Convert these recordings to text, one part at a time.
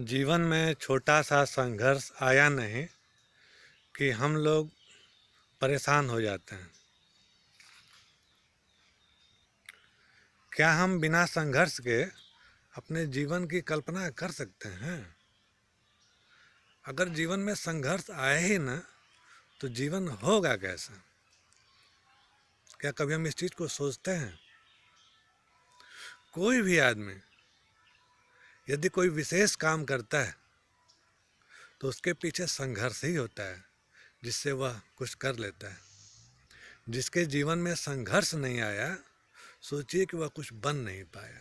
जीवन में छोटा सा संघर्ष आया नहीं कि हम लोग परेशान हो जाते हैं। क्या हम बिना संघर्ष के अपने जीवन की कल्पना कर सकते हैं? अगर जीवन में संघर्ष आए ही ना तो जीवन होगा कैसा? क्या कभी हम इस चीज़ को सोचते हैं? कोई भी आदमी यदि कोई विशेष काम करता है तो उसके पीछे संघर्ष ही होता है जिससे वह कुछ कर लेता है। जिसके जीवन में संघर्ष नहीं आया, सोचिए कि वह कुछ बन नहीं पाया।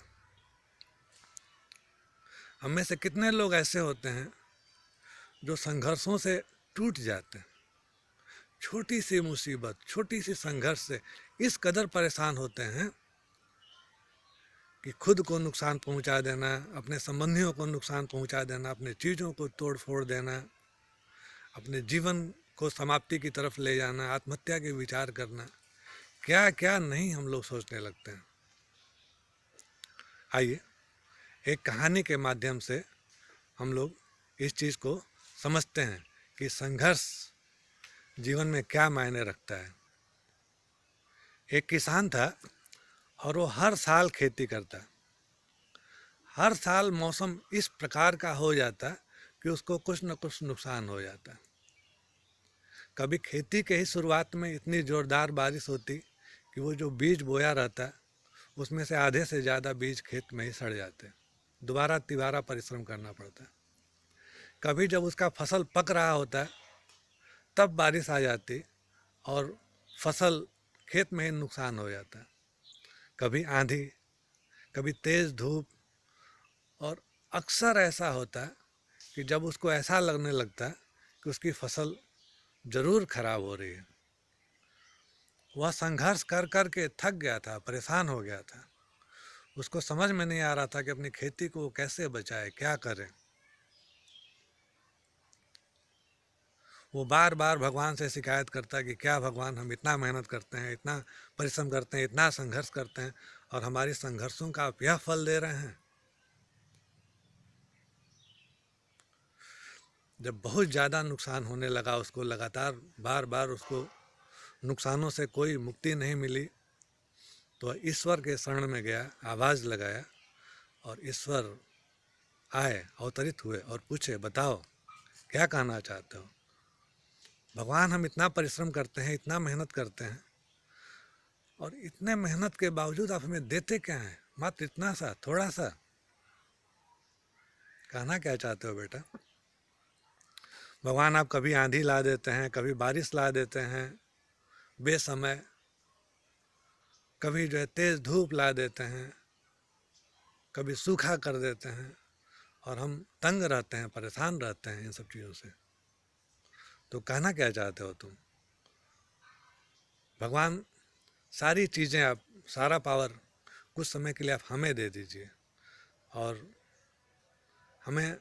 हम में से कितने लोग ऐसे होते हैं जो संघर्षों से टूट जाते हैं। छोटी सी मुसीबत, छोटी सी संघर्ष से इस कदर परेशान होते हैं कि खुद को नुकसान पहुंचा देना, अपने संबंधियों को नुकसान पहुंचा देना, अपने चीज़ों को तोड़ फोड़ देना, अपने जीवन को समाप्ति की तरफ ले जाना, आत्महत्या के विचार करना, क्या क्या नहीं हम लोग सोचने लगते हैं। आइए एक कहानी के माध्यम से हम लोग इस चीज़ को समझते हैं कि संघर्ष जीवन में क्या मायने रखता है। एक किसान था और वो हर साल खेती करता। हर साल मौसम इस प्रकार का हो जाता कि उसको कुछ न कुछ नुकसान हो जाता। कभी खेती के ही शुरुआत में इतनी ज़ोरदार बारिश होती कि वो जो बीज बोया रहता उसमें से आधे से ज़्यादा बीज खेत में ही सड़ जाते। दोबारा तिबारा परिश्रम करना पड़ता। कभी जब उसका फसल पक रहा होता तब बारिश आ जाती और फसल खेत में ही नुकसान हो जाता। कभी आंधी, कभी तेज़ धूप, और अक्सर ऐसा होता कि जब उसको ऐसा लगने लगता कि उसकी फसल ज़रूर खराब हो रही है। वह संघर्ष कर कर के थक गया था, परेशान हो गया था। उसको समझ में नहीं आ रहा था कि अपनी खेती को कैसे बचाए, क्या करे। वो बार बार भगवान से शिकायत करता कि क्या भगवान, हम इतना मेहनत करते हैं, इतना परिश्रम करते हैं, इतना संघर्ष करते हैं और हमारी संघर्षों का आप यह फल दे रहे हैं। जब बहुत ज़्यादा नुकसान होने लगा, उसको लगातार बार बार उसको नुकसानों से कोई मुक्ति नहीं मिली, तो ईश्वर के शरण में गया, आवाज़ लगाया और ईश्वर आए, अवतरित हुए और पूछे, बताओ क्या कहना चाहते हो। भगवान, हम इतना परिश्रम करते हैं, इतना मेहनत करते हैं और इतने मेहनत के बावजूद आप हमें देते क्या हैं, मात्र इतना सा, थोड़ा सा। कहना क्या चाहते हो बेटा? भगवान, आप कभी आंधी ला देते हैं, कभी बारिश ला देते हैं बेसमय, कभी जो है तेज़ धूप ला देते हैं, कभी सूखा कर देते हैं और हम तंग रहते हैं, परेशान रहते हैं इन सब चीज़ों से। तो कहना क्या चाहते हो तुम? भगवान, सारी चीज़ें आप, सारा पावर कुछ समय के लिए आप हमें दे दीजिए और हमें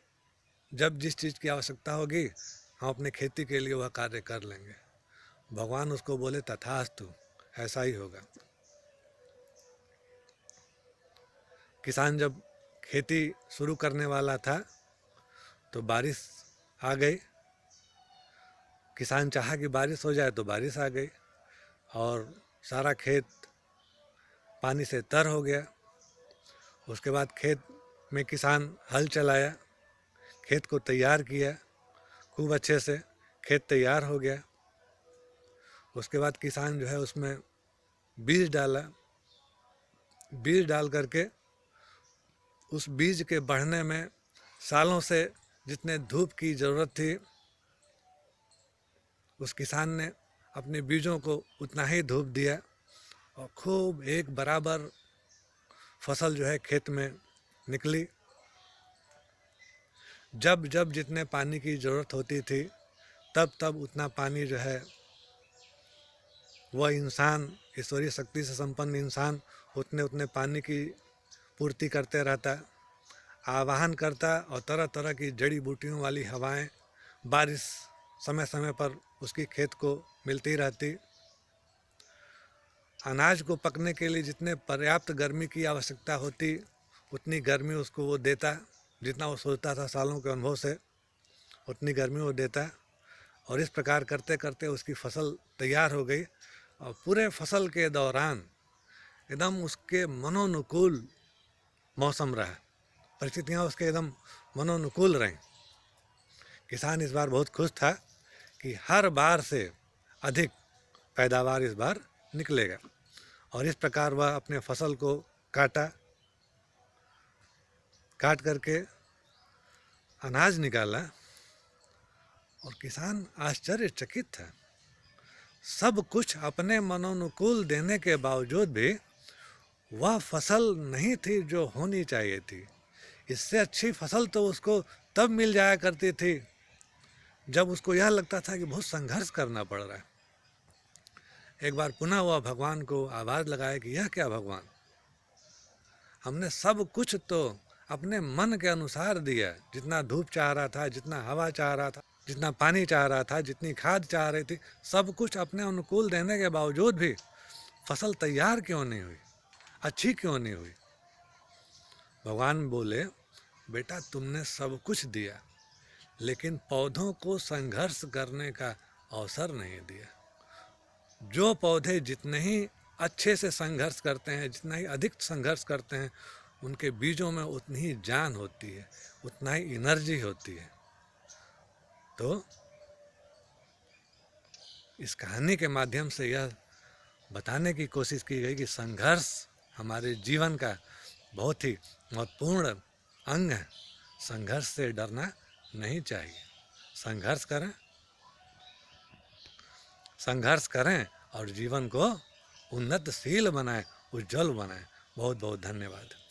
जब जिस चीज़ की आवश्यकता होगी हम अपने खेती के लिए वह कार्य कर लेंगे। भगवान उसको बोले, तथास्तु, ऐसा ही होगा। किसान जब खेती शुरू करने वाला था तो बारिश आ गई। किसान चाहा कि बारिश हो जाए तो बारिश आ गई और सारा खेत पानी से तर हो गया। उसके बाद खेत में किसान हल चलाया, खेत को तैयार किया खूब अच्छे से, खेत तैयार हो गया। उसके बाद किसान जो है उसमें बीज डाला। बीज डाल करके उस बीज के बढ़ने में सालों से जितने धूप की ज़रूरत थी, उस किसान ने अपने बीजों को उतना ही धूप दिया और खूब एक बराबर फसल जो है खेत में निकली। जब जब जितने पानी की ज़रूरत होती थी तब तब उतना पानी जो है वह इंसान, ईश्वरीय शक्ति से संपन्न इंसान, उतने उतने पानी की पूर्ति करते रहता, आवाहन करता और तरह तरह की जड़ी बूटियों वाली हवाएं, बारिश समय समय पर उसकी खेत को मिलती रहती। अनाज को पकने के लिए जितने पर्याप्त गर्मी की आवश्यकता होती उतनी गर्मी उसको वो देता जितना वो सोचता था सालों के अनुभव से उतनी गर्मी वो देता है। और इस प्रकार करते करते उसकी फसल तैयार हो गई और पूरे फसल के दौरान एकदम उसके मनोनुकूल मौसम रहा, परिस्थितियाँ उसके एकदम मनोनुकूल रहीं। किसान इस बार बहुत खुश था कि हर बार से अधिक पैदावार इस बार निकलेगा। और इस प्रकार वह अपने फसल को काट करके अनाज निकाला और किसान आश्चर्यचकित था। सब कुछ अपने मनोनुकूल देने के बावजूद भी वह फसल नहीं थी जो होनी चाहिए थी। इससे अच्छी फसल तो उसको तब मिल जाया करती थी जब उसको यह लगता था कि बहुत संघर्ष करना पड़ रहा है। एक बार पुनः वह भगवान को आवाज़ लगाया कि यह क्या भगवान, हमने सब कुछ तो अपने मन के अनुसार दिया, जितना धूप चाह रहा था, जितना हवा चाह रहा था, जितना पानी चाह रहा था, जितनी खाद चाह रही थी, सब कुछ अपने अनुकूल देने के बावजूद भी फसल तैयार क्यों नहीं हुई, अच्छी क्यों नहीं हुई। भगवान बोले, बेटा तुमने सब कुछ दिया लेकिन पौधों को संघर्ष करने का अवसर नहीं दिया। जो पौधे जितने ही अच्छे से संघर्ष करते हैं, जितना ही अधिक संघर्ष करते हैं, उनके बीजों में उतनी ही जान होती है, उतना ही एनर्जी होती है। तो इस कहानी के माध्यम से यह बताने की कोशिश की गई कि संघर्ष हमारे जीवन का बहुत ही महत्वपूर्ण अंग है। संघर्ष से डरना नहीं चाहिए। संघर्ष करें और जीवन को उन्नतशील बनाएं, उज्जवल बनाएं। बहुत बहुत धन्यवाद।